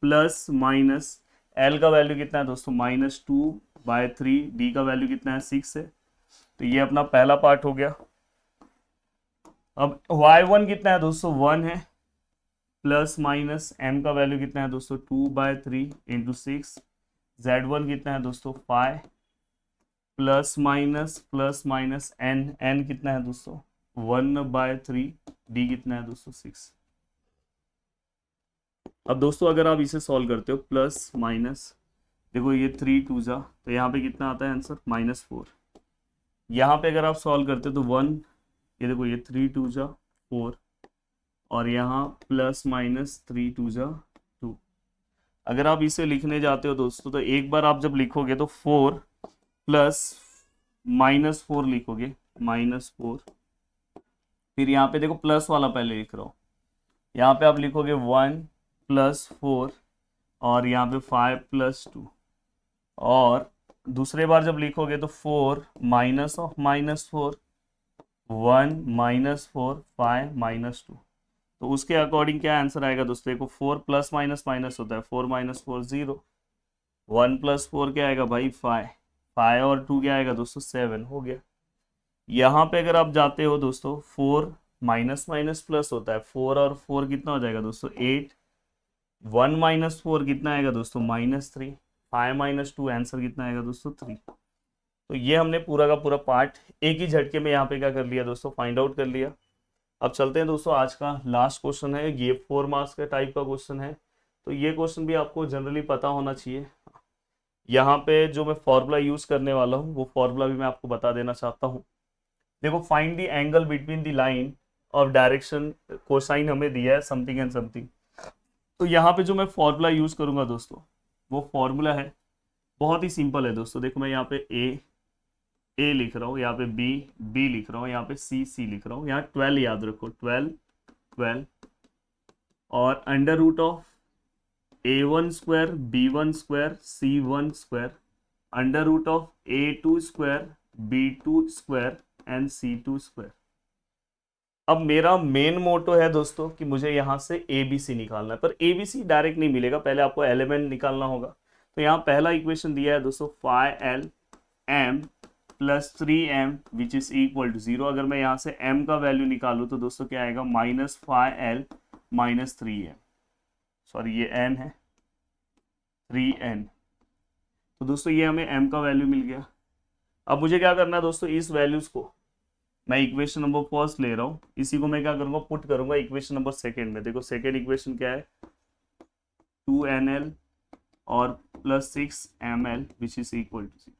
प्लस माइनस l का वैल्यू कितना है दोस्तों -2/3, d का वैल्यू कितना है 6 है। तो ये अपना पहला पार्ट हो गया। अब y1 कितना है दोस्तों 1 है, प्लस माइनस m का वैल्यू कितना है दोस्तों 2/3 इंटू 6, z1 कितना है दोस्तों 5, प्लस माइनस n कितना है दोस्तों 1/3, d कितना है दोस्तों 6। अब दोस्तों अगर आप इसे सॉल्व करते हो प्लस माइनस, देखो ये 3 2 जा, तो यहाँ पे कितना आता है आंसर -4। यहाँ पे अगर आप सॉल्व करते हो तो 1, ये देखो ये 3 2 जा 4, और यहाँ प्लस माइनस 3 2 जा 2। अगर आप इसे लिखने जाते हो दोस्तों तो एक बार आप जब लिखोगे तो 4 प्लस -4 लिखोगे, -4, फिर यहाँ पे देखो प्लस वाला पहले लिख रहा हूँ, यहाँ पे आप लिखोगे 1 + 4 और यहाँ पे 5 + 2, और दूसरे बार जब लिखोगे तो 4 माइनस ऑफ -4 1 -4 5 -2, तो उसके अकॉर्डिंग क्या आंसर आएगा दोस्तों, देखो 4 प्लस माइनस माइनस होता है, 4 - 4 0, 1 + 4 क्या आएगा भाई 5, 5 और 2 क्या आएगा दोस्तों 7 हो गया। यहाँ पे अगर आप जाते हो दोस्तों 4 माइनस माइनस प्लस होता है, 4 और 4 कितना हो जाएगा दोस्तों 8, 1 - 4 कितना आएगा दोस्तों -3, 5 - 2 आंसर कितना आएगा दोस्तों 3। तो ये हमने पूरा का पूरा पार्ट एक ही झटके में यहाँ पे क्या कर लिया दोस्तों, फाइंड आउट कर लिया। अब चलते हैं दोस्तों, आज का लास्ट क्वेश्चन है, ये 4 मार्क्स का टाइप का क्वेश्चन है, तो ये क्वेश्चन भी आपको जनरली पता होना चाहिए। यहाँ पे जो मैं फॉर्मूला यूज करने वाला हूँ वो फॉर्मूला भी मैं आपको बता देना चाहता हूँ। देखो, find the angle between the line of direction, cosine हमें दिया है समथिंग एंड समथिंग, तो यहाँ पे जो मैं फॉर्मूला यूज करूंगा दोस्तों वो फॉर्मूला है, बहुत ही सिंपल है दोस्तों। देखो मैं यहाँ पे ए लिख रहा हूँ, यहाँ पे बी लिख रहा हूँ, यहाँ पे सी लिख रहा हूँ, यहाँ 12 याद रखो, 12 और √of a1² b1² c1² √of a2² b2² and c2²। अब मेरा मेन मोटो है दोस्तों कि मुझे यहाँ से ABC निकालना है, पर ABC डायरेक्ट नहीं मिलेगा, पहले आपको एलिमेंट निकालना होगा। तो यहाँ पहला इक्वेशन दिया है दोस्तों 5lm + 3m which is equal to 0। अगर मैं यहाँ से m का वैल्यू निकालूँ तो दोस्तों क्या आएगा -5l - 3m, सॉरी ये n है 3n, तो दोस्तों ये हमें m का वैल्यू मिल गया। अब मुझे क्या करना है दोस्तों, इस वैल्यूज को मैं इक्वेशन नंबर फर्स्ट ले रहा हूँ, इसी को मैं क्या करूँगा पुट करूँगा इक्वेशन नंबर सेकेंड में। देखो सेकेंड इक्वेशन क्या है 2nl और +6ml which is equal to 0।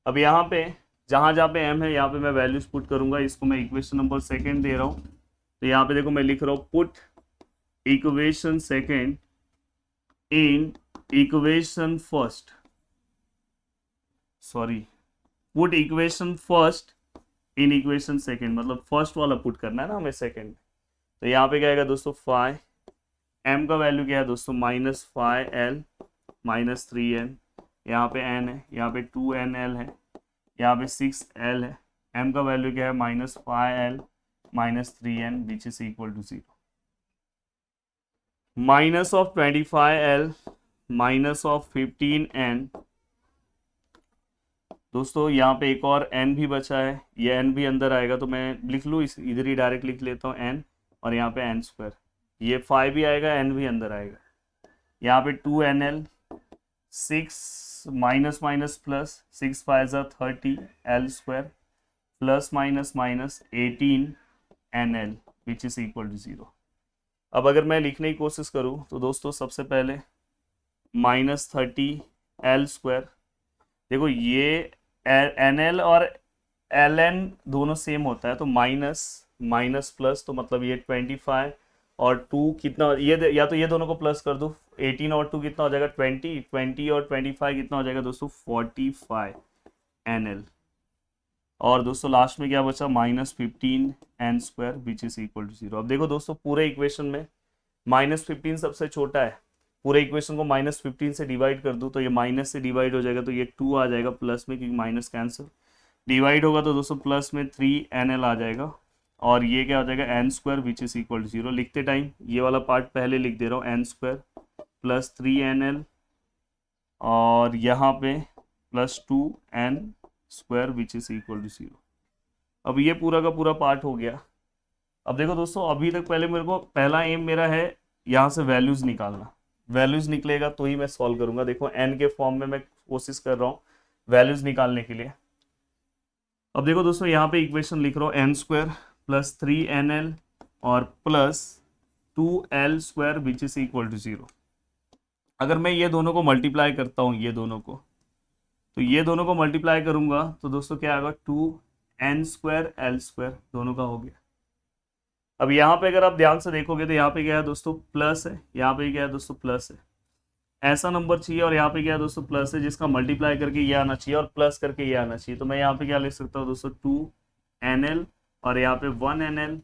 अब यहाँ पे जहाँ पे m है यहाँ पे मैं वैल्यूज पुट करूँगा, इसको मैं इक्वेशन नंबर सेकेंड दे रहा हूँ। तो यहाँ पे देखो मैं लिख रहा हूँ put equation second in equation first, sorry put equation first in equation second, मतलब फर्स्ट वाला पुट करना है ना हमें सेकेंड। तो यहाँ पे क्या आएगा दोस्तों 5, m का वैल्यू क्या है दोस्तों -5l - 3n, यहाँ पे n है, यहाँ पे 2nl है, यहाँ पे 6l है, m का वैल्यू क्या है -5l - 3n which is equal to 0। -25l -15n, दोस्तों यहाँ पे एक और n भी बचा है, ये n भी अंदर आएगा तो मैं लिख लूँ, इस इधर ही डायरेक्ट लिख लेता हूँ n, और यहाँ पे n², ये 5 भी आएगा, n भी अंदर आएगा, यहाँ पे 2nl 6 minus minus plus 6 5 30 l² plus minus minus 18nl which is equal to 0। अब अगर मैं लिखने की कोशिश करूँ तो दोस्तों सबसे पहले -30 l², देखो ये nl और ln दोनों सेम होता है, तो माइनस माइनस प्लस, तो मतलब ये 25 और 2 कितना, ये या तो ये दोनों को प्लस कर दो, 18 और 2 कितना हो जाएगा 20, 20 और 25 कितना हो जाएगा दोस्तों 45 NL। और दोस्तों लास्ट में क्या बचा -15 n² which is equal to 0। अब देखो दोस्तों पूरे इक्वेशन में -15 सबसे छोटा है, पूरे इक्वेशन को -15 से डिवाइड कर दूं तो ये माइनस से डिवाइड हो जाएगा तो ये 2 आ जाएगा प्लस में, क्योंकि माइनस कैंसिल, डिवाइड होगा तो दोस्तों प्लस में 3NL आ जाएगा और ये क्या हो जाएगा n² which is equal to 0। लिखते टाइम ये वाला पार्ट पहले लिख दे रहा हूँ, n² प्लस 3NL और यहाँ पे plus 2n² which is equal to 0। अब ये पूरा का पूरा पार्ट हो गया। अब देखो दोस्तों अभी तक पहले मेरे को पहला एम मेरा है यहाँ से वैल्यूज निकालना, वैल्यूज निकलेगा तो ही मैं सॉल्व करूंगा। देखो n के फॉर्म में मैं कोशिश कर रहा हूँ वैल्यूज निकालने के लिए। अब देखो दोस्तों यहाँ पे इक्वेशन लिख रहा हूँ n² प्लस 3NL और plus 2L² which is equal to 0। अगर मैं ये दोनों को मल्टीप्लाई करता हूँ, ये दोनों को, तो ये दोनों को मल्टीप्लाई करूंगा तो दोस्तों क्या आएगा 2n² L² दोनों का हो गया। अब यहाँ पे अगर आप ध्यान से देखोगे तो यहाँ पे क्या है दोस्तों प्लस है, यहाँ पे क्या है दोस्तों प्लस है, ऐसा नंबर चाहिए और यहाँ पे क्या है दोस्तों प्लस है जिसका मल्टीप्लाई करके ये आना चाहिए और प्लस करके ये आना चाहिए। तो मैं यहाँ पे क्या लिख सकता हूँ दोस्तों 2NL और यहाँ पे 1NL,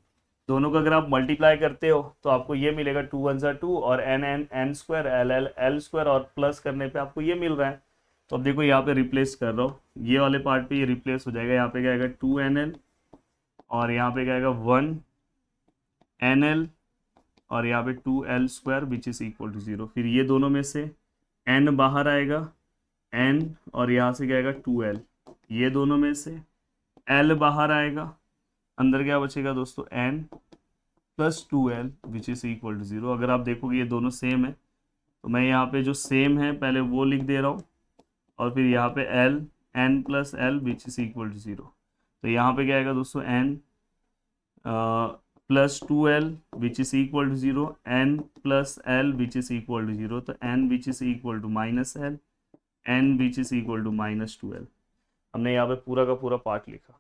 दोनों का अगर आप मल्टीप्लाई करते हो तो आपको ये मिलेगा 2 1 ज़ा 2 और n² L² और प्लस करने पे आपको ये मिल रहा है। तो अब देखो यहाँ पे रिप्लेस कर रहा हूँ, ये वाले पार्ट पे ये रिप्लेस हो जाएगा, यहाँ पे क्या आएगा 2NL और यहाँ पे क्या आएगा 1NL और यहाँ पे 2L² which is equal to 0। फिर ये दोनों में से n बाहर आएगा, n और यहाँ से क्या आएगा 2L, ये दोनों में से L बाहर आएगा, अंदर क्या बचेगा दोस्तों n plus 2L which is equal to 0। अगर आप देखोगे ये दोनों सेम है तो मैं यहाँ पे जो सेम है पहले वो लिख दे रहा हूँ और फिर यहाँ पे L n plus L which is equal to 0। तो यहाँ पे क्या आएगा दोस्तों n plus 2L which is equal to 0, n plus L which is equal to 0, तो n which is equal to -L, n which is equal to -2L। हमने यहाँ पे पूरा का पूरा पार्ट लिखा।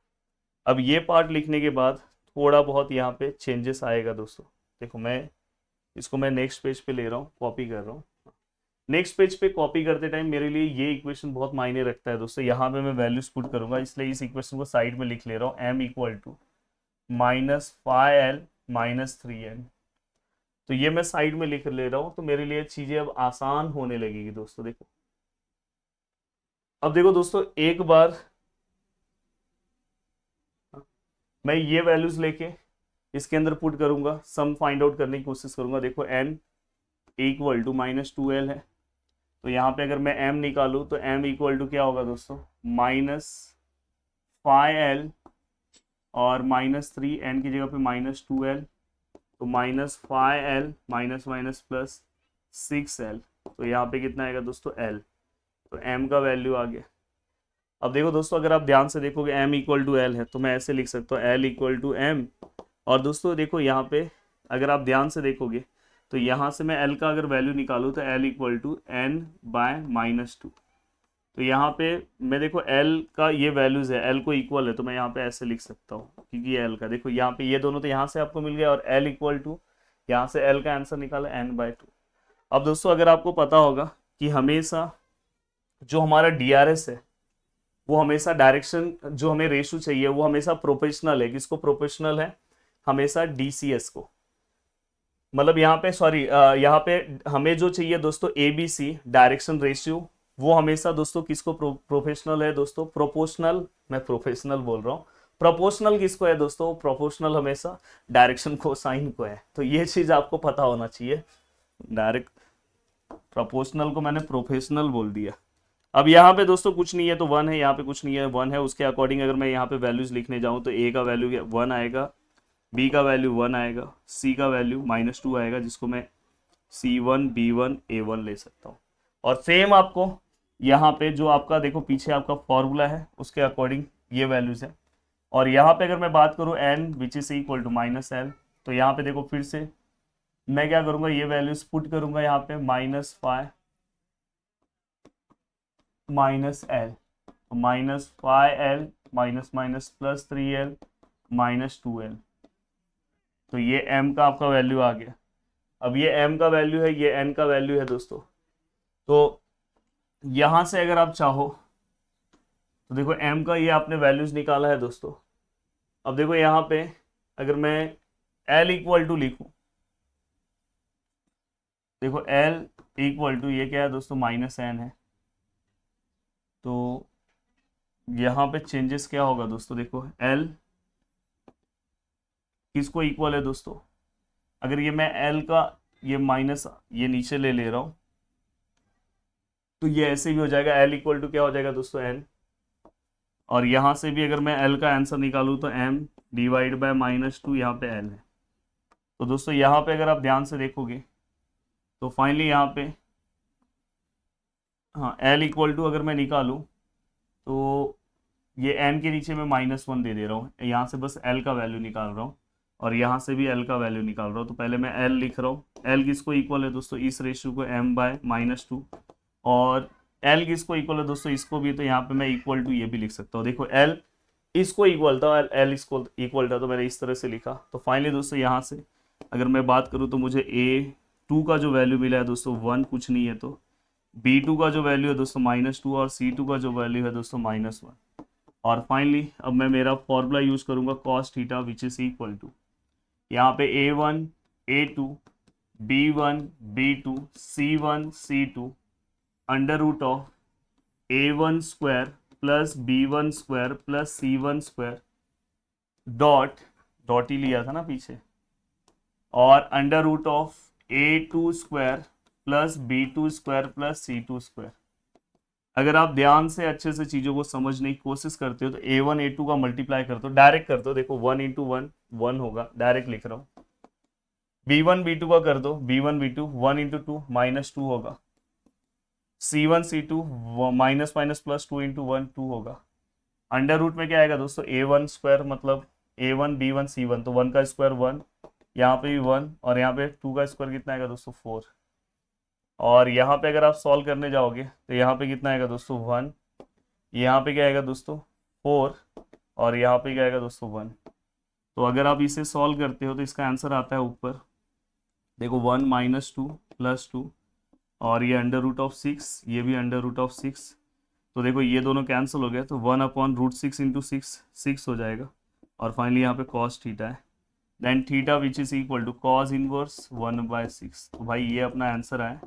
अब ये पार्ट लिखने के बाद थोड़ा बहुत यहाँ पे चेंजेस आएगा दोस्तों। देखो मैं इसको मैं नेक्स्ट पेज पे ले रहा हूँ, कॉपी कर रहा हूँ। नेक्स्ट पेज पे कॉपी करते टाइम मेरे लिए ये इक्वेशन बहुत मायने रखता है दोस्तों। यहाँ पे मैं वैल्यूज पुट करूंगा, इसलिए इस इक्वेशन को साइड में लिख ले रहा हूँ, m equal to -5L -3n। तो ये मैं साइड में लिख ले रहा हूँ तो मेरे लिए चीजें अब आसान होने लगेगी दोस्तों। देखो अब देखो दोस्तों एक बार मैं ये वैल्यूज लेके इसके अंदर पुट करूंगा, सम फाइंड आउट करने की कोशिश करूंगा। देखो n इक्वल टू -2L है, तो यहाँ पे अगर मैं m निकालूं तो m इक्वल टू क्या होगा दोस्तों -5L और -3n की जगह पे -2L, तो -5L minus minus plus 6L, तो यहाँ पे कितना आएगा दोस्तों L, तो m का वैल्यू आ गया। अब देखो दोस्तों अगर आप ध्यान से देखोगे m इक्वल टू L है तो मैं ऐसे लिख सकता हूँ L इक्वल टू m। और दोस्तों देखो यहाँ पे अगर आप ध्यान से देखोगे तो यहाँ से मैं L का अगर वैल्यू निकालूँ तो L इक्वल टू n/-2। तो यहाँ पे मैं देखो L का ये वैल्यूज है, L को इक्वल है, तो मैं यहाँ पे ऐसे लिख सकता हूँ क्योंकि L का देखो यहाँ पे ये दोनों तो यहाँ से आपको मिल गया और L इक्वल टू यहाँ से L का आंसर निकाला n/2। अब दोस्तों अगर आपको पता होगा कि हमेशा जो हमारा DRS है वो हमेशा डायरेक्शन जो हमें रेशो चाहिए वो हमेशा प्रोपोर्शनल है। किसको प्रोपोर्शनल है? हमेशा DCS को। मतलब यहाँ पे सॉरी यहाँ पे हमें जो चाहिए दोस्तों ABC डायरेक्शन रेशियो, वो हमेशा दोस्तों किसको प्रोफेशनल है दोस्तों? प्रोपोर्शनल, मैं प्रोफेशनल बोल रहा हूँ। प्रोपोर्शनल किसको है दोस्तों? प्रोपोर्शनल हमेशा डायरेक्शन को साइन को है। तो ये चीज आपको पता होना चाहिए। डायरेक्ट प्रोपोर्शनल को मैंने प्रोफेशनल बोल दिया। अब यहाँ पे दोस्तों कुछ नहीं है तो 1 है, यहाँ पे कुछ नहीं है 1 है। उसके अकॉर्डिंग अगर मैं यहाँ पे वैल्यूज लिखने जाऊँ तो A का वैल्यू 1 आएगा, B का वैल्यू 1 आएगा, C का वैल्यू -2 आएगा, जिसको मैं C1 B1 A1 ले सकता हूँ। और सेम आपको यहाँ पे जो आपका देखो पीछे आपका फॉर्मूला है उसके अकॉर्डिंग ये वैल्यूज है। और यहाँ पे अगर मैं बात करूँ n which is equal to -L, तो यहाँ पे देखो फिर से मैं क्या करूँगा, ये वैल्यूज पुट करूँगा यहाँ पे -5 -L, -5L minus plus 3L -2L, तो ये m का आपका वैल्यू आ गया। अब ये m का वैल्यू है, ये n का वैल्यू है दोस्तों। तो यहां से अगर आप चाहो तो देखो m का ये आपने वैल्यूज निकाला है दोस्तों। अब देखो यहाँ पे अगर मैं l इक्वल टू लिखूं, देखो l इक्वल टू ये क्या है दोस्तों, -n है। तो यहाँ पे चेंजेस क्या होगा दोस्तों, देखो l किसको इक्वल है दोस्तों, अगर ये मैं l का ये माइनस ये नीचे ले रहा हूं तो ये ऐसे भी हो जाएगा, l इक्वल टू क्या हो जाएगा दोस्तों, n। और यहां से भी अगर मैं l का आंसर निकालूं तो m डिवाइड बाय -2, यहाँ पे l है। तो दोस्तों यहाँ पे अगर आप ध्यान से देखोगे तो फाइनली यहाँ पे हाँ l इक्वल टू अगर मैं निकालूं तो ये n के नीचे मैं -1 दे रहा हूँ, यहाँ से बस l का वैल्यू निकाल रहा हूँ और यहाँ से भी l का वैल्यू निकाल रहा हूँ। तो पहले मैं l लिख रहा हूँ, l किसको इक्वल है दोस्तों, इस रेशियो को m बाय -2, और l किसको इक्वल है दोस्तों, इसको भी। तो यहाँ पे मैं इक्वल टू ये भी लिख सकता हूँ, देखो l इसको इक्वल था और l इसको इक्वल था, तो मैंने इस तरह से लिखा। तो फाइनली दोस्तों यहाँ से अगर मैं बात करूँ तो मुझे A2 का जो वैल्यू मिला है दोस्तों 1 कुछ नहीं है, तो B2 का जो वैल्यू है दोस्तों -2 और C2 का जो वैल्यू है दोस्तों -1। और फाइनली अब मैं मेरा फॉर्मूला यूज करूंगा cos theta which is equal to यहाँ पे A1 A2 B1 B2 C1 C2 under root of A1 square plus B1 square plus C1 square dot ही लिया था ना पीछे, और under root of A2 square plus B2 square plus C2 square. अगर आप ध्यान से अच्छे से चीजों को समझने की कोशिश करते हो तो A1 A2 का मल्टीप्लाई करते हो, डायरेक्ट करते हो, देखो 1 इंटू 1 1 होगा, डायरेक्ट लिख रहा हूँ। B1 B2 का कर दो, B1 B2 1 इंटू 2 -2 होगा, C1 C2 minus minus plus 2 into 1 2 होगा। अंडर रूट में क्या आएगा दोस्तों, A1 स्क्वायर मतलब A1 B1 C1, तो 1 का स्क्वायर 1, यहाँ पे भी 1, और यहाँ पे 2 का स्क्वायर कितना आएगा दोस्तों 4। और यहाँ पे अगर आप सॉल्व करने जाओगे तो यहाँ पे कितना आएगा दोस्तों 1, यहाँ पे क्या आएगा दोस्तों 4, और यहाँ पे क्या आएगा दोस्तों 1। तो अगर आप इसे सॉल्व करते हो तो इसका आंसर आता है ऊपर, देखो 1 -2 प्लस 2, और ये अंडर रूट ऑफ 6, ये भी अंडर रूट ऑफ 6। तो देखो ये दोनों कैंसिल हो गया, तो 1/√6 इंटू 6 हो जाएगा। और फाइनली यहाँ पे cos थीटा है, then theta which is equal to cos inverse 1/6। तो भाई ये अपना आंसर है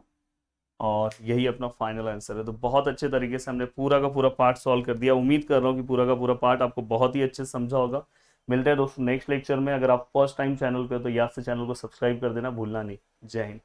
और यही अपना फाइनल आंसर है। तो बहुत अच्छे तरीके से हमने पूरा का पूरा पार्ट सॉल्व कर दिया। उम्मीद कर रहा हूँ कि पूरा का पूरा पार्ट आपको बहुत ही अच्छे से समझा होगा। मिलते हैं दोस्तों नेक्स्ट लेक्चर में। अगर आप फर्स्ट टाइम चैनल पे हो तो याद से चैनल को सब्सक्राइब कर देना भूलना नहीं। जय हिंद।